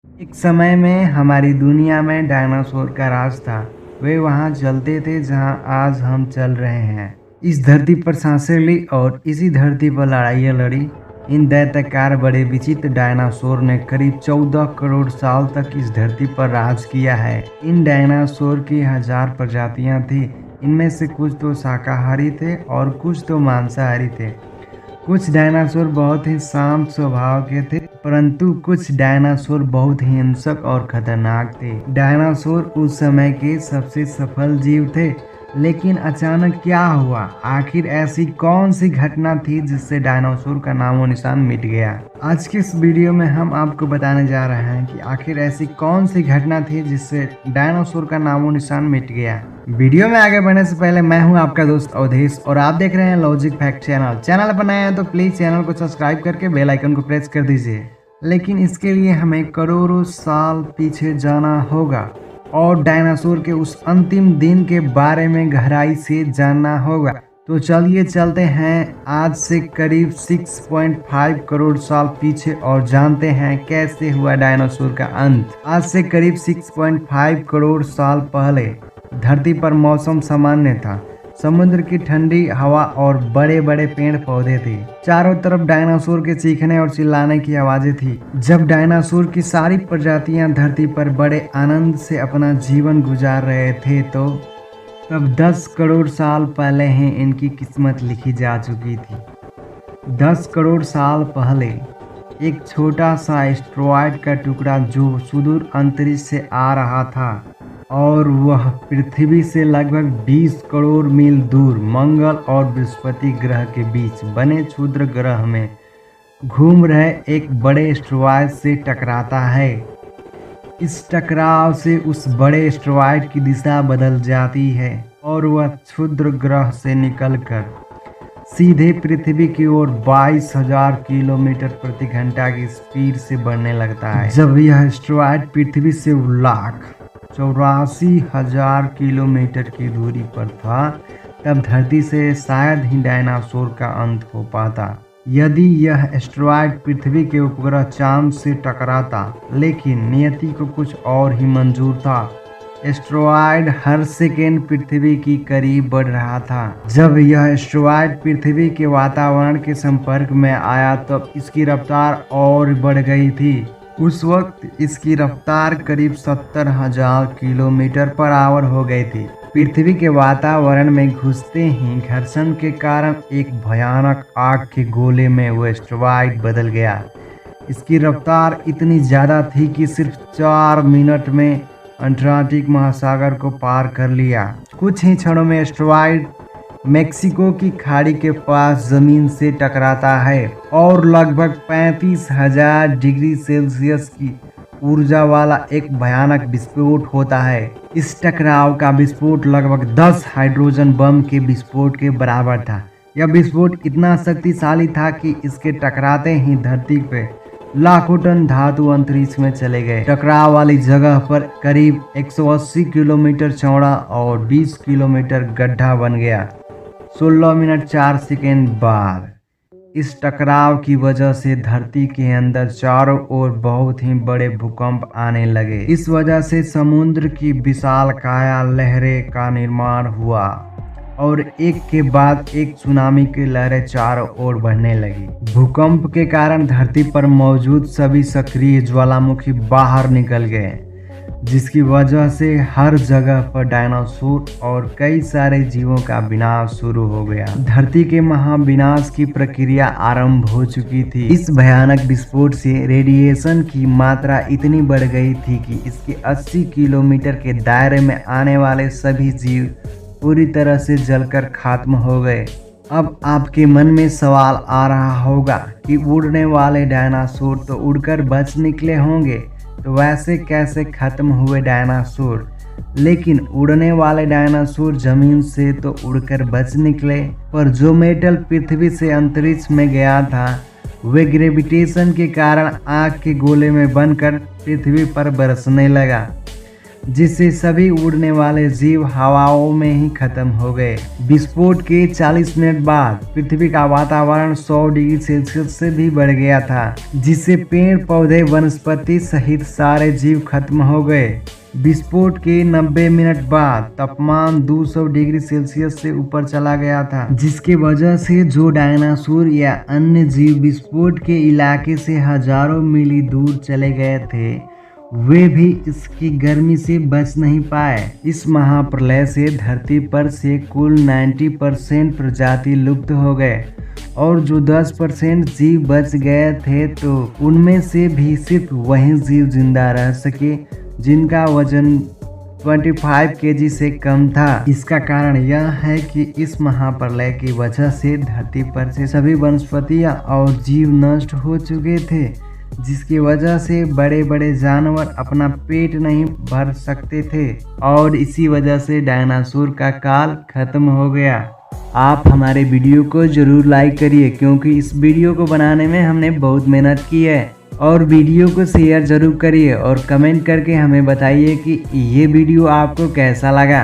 एक समय में हमारी दुनिया में डायनासोर का राज था। वे वहाँ चलते थे जहाँ आज हम चल रहे हैं। इस धरती पर सांसें ली और इसी धरती पर लड़ाइयाँ लड़ी। इन दैत्यकार बड़े विचित्र डायनासोर ने करीब 14 करोड़ साल तक इस धरती पर राज किया है। इन डायनासोर की 1000 प्रजातियाँ थी। इनमें से कुछ तो शाकाहारी थे और कुछ तो मांसाहारी थे। कुछ डायनासोर बहुत ही शांत स्वभाव के थे, परंतु कुछ डायनासोर बहुत ही हिंसक और खतरनाक थे। डायनासोर उस समय के सबसे सफल जीव थे, लेकिन अचानक क्या हुआ? आखिर ऐसी कौन सी घटना थी जिससे डायनासोर का नामो निशान मिट गया? आज के इस वीडियो में हम आपको बताने जा रहे हैं कि आखिर ऐसी कौन सी घटना थी जिससे डायनासोर का नामो निशान मिट गया। वीडियो में आगे बढ़ने से पहले मैं हूं आपका दोस्त अवधेश और आप देख रहे हैं लॉजिक फैक्ट चैनल पर नए हैं तो प्लीज चैनल को सब्सक्राइब करके बेल आइकन को प्रेस कर दीजिए। लेकिन इसके लिए हमें करोड़ों साल पीछे जाना होगा और डायनासोर के उस अंतिम दिन के बारे में गहराई से जानना होगा। तो चलिए चलते हैं आज से करीब 6.5 करोड़ साल पीछे और जानते हैं कैसे हुआ डायनासोर का अंत। आज से करीब 6.5 करोड़ साल पहले धरती पर मौसम सामान्य था। समुद्र की ठंडी हवा और बड़े बड़े पेड़ पौधे थे। चारों तरफ डायनासोर के चीखने और चिल्लाने की आवाजें थी। जब डायनासोर की सारी प्रजातियां धरती पर बड़े आनंद से अपना जीवन गुजार रहे थे तो तब 10 करोड़ साल पहले ही इनकी किस्मत लिखी जा चुकी थी। 10 करोड़ साल पहले एक छोटा सा एस्टेरॉयड का टुकड़ा जो सुदूर अंतरिक्ष से आ रहा था और वह पृथ्वी से लगभग 20 करोड़ मील दूर मंगल और बृहस्पति ग्रह के बीच बने क्षुद्र ग्रह में घूम रहे एक बड़े एस्टेरॉयड से टकराता है। इस टकराव से उस बड़े एस्टेरॉयड की दिशा बदल जाती है और वह क्षुद्र ग्रह से निकलकर सीधे पृथ्वी की ओर 22,000 किलोमीटर प्रति घंटा की स्पीड से बढ़ने लगता है। जब यह एस्टेरॉयड पृथ्वी से 1,84,000 किलोमीटर की दूरी पर था, तब धरती से शायद ही डायनासोर का अंत हो पाता यदि यह एस्टेरॉयड पृथ्वी के उपग्रह चांद से टकराता। लेकिन नियति को कुछ और ही मंजूर था। एस्टेरॉयड हर सेकेंड पृथ्वी की करीब बढ़ रहा था। जब यह एस्टेरॉयड पृथ्वी के वातावरण के संपर्क में आया तब इसकी रफ्तार और बढ़ गई थी। उस वक्त इसकी रफ्तार करीब 70,000 किलोमीटर पर आवर हो गई थी। पृथ्वी के वातावरण में घुसते ही घर्षण के कारण एक भयानक आग के गोले में वो एस्टेरॉयड बदल गया। इसकी रफ्तार इतनी ज़्यादा थी कि सिर्फ 4 मिनट में अंटार्कटिक महासागर को पार कर लिया। कुछ ही क्षणों में एस्टेरॉयड मेक्सिको की खाड़ी के पास जमीन से टकराता है और लगभग 35,000 डिग्री सेल्सियस की ऊर्जा वाला एक भयानक विस्फोट होता है। इस टकराव का विस्फोट लगभग 10 हाइड्रोजन बम के विस्फोट के बराबर था। यह विस्फोट इतना शक्तिशाली था कि इसके टकराते ही धरती पे लाखों टन धातु अंतरिक्ष में चले गए। टकराव वाली जगह पर करीब 180 किलोमीटर चौड़ा और 20 किलोमीटर गड्ढा बन गया। 16 मिनट 4 सेकेंड बाद इस टकराव की वजह से धरती के अंदर चारों ओर बहुत ही बड़े भूकंप आने लगे। इस वजह से समुद्र की विशालकाय लहरें का निर्माण हुआ और एक के बाद एक सुनामी की लहरें चारों ओर बढ़ने लगी। भूकंप के कारण धरती पर मौजूद सभी सक्रिय ज्वालामुखी बाहर निकल गए, जिसकी वजह से हर जगह पर डायनासोर और कई सारे जीवों का विनाश शुरू हो गया। धरती के महाविनाश की प्रक्रिया आरंभ हो चुकी थी। इस भयानक विस्फोट से रेडिएशन की मात्रा इतनी बढ़ गई थी कि इसके 80 किलोमीटर के दायरे में आने वाले सभी जीव पूरी तरह से जलकर खत्म हो गए। अब आपके मन में सवाल आ रहा होगा कि उड़ने वाले डायनासोर तो उड़कर बच निकले होंगे, तो वैसे कैसे खत्म हुए डायनासोर? लेकिन उड़ने वाले डायनासोर जमीन से तो उड़कर बच निकले, पर जो मेटल पृथ्वी से अंतरिक्ष में गया था वे ग्रेविटेशन के कारण आग के गोले में बनकर पृथ्वी पर बरसने लगा। जिससे सभी उड़ने वाले जीव हवाओं में ही खत्म हो गए। विस्फोट के 40 मिनट बाद पृथ्वी का वातावरण 100 डिग्री सेल्सियस से भी बढ़ गया था, जिससे पेड़ पौधे वनस्पति सहित सारे जीव खत्म हो गए। विस्फोट के 90 मिनट बाद तापमान 200 डिग्री सेल्सियस से ऊपर चला गया था, जिसके वजह से जो डायनासोर या अन्य जीव विस्फोट के इलाके से हजारों मील दूर चले गए थे, वे भी इसकी गर्मी से बच नहीं पाए। इस महाप्रलय से धरती पर से कुल 90% प्रजाति लुप्त हो गए और जो 10% जीव बच गए थे तो उनमें से भी सिर्फ वही जीव जिंदा रह सके जिनका वजन 25 केजी से कम था। इसका कारण यह है कि इस महाप्रलय की वजह से धरती पर से सभी वनस्पतियां और जीव नष्ट हो चुके थे, जिसकी वजह से बड़े बड़े जानवर अपना पेट नहीं भर सकते थे और इसी वजह से डायनासोर का काल खत्म हो गया। आप हमारे वीडियो को जरूर लाइक करिए, क्योंकि इस वीडियो को बनाने में हमने बहुत मेहनत की है। और वीडियो को शेयर जरूर करिए और कमेंट करके हमें बताइए कि ये वीडियो आपको कैसा लगा।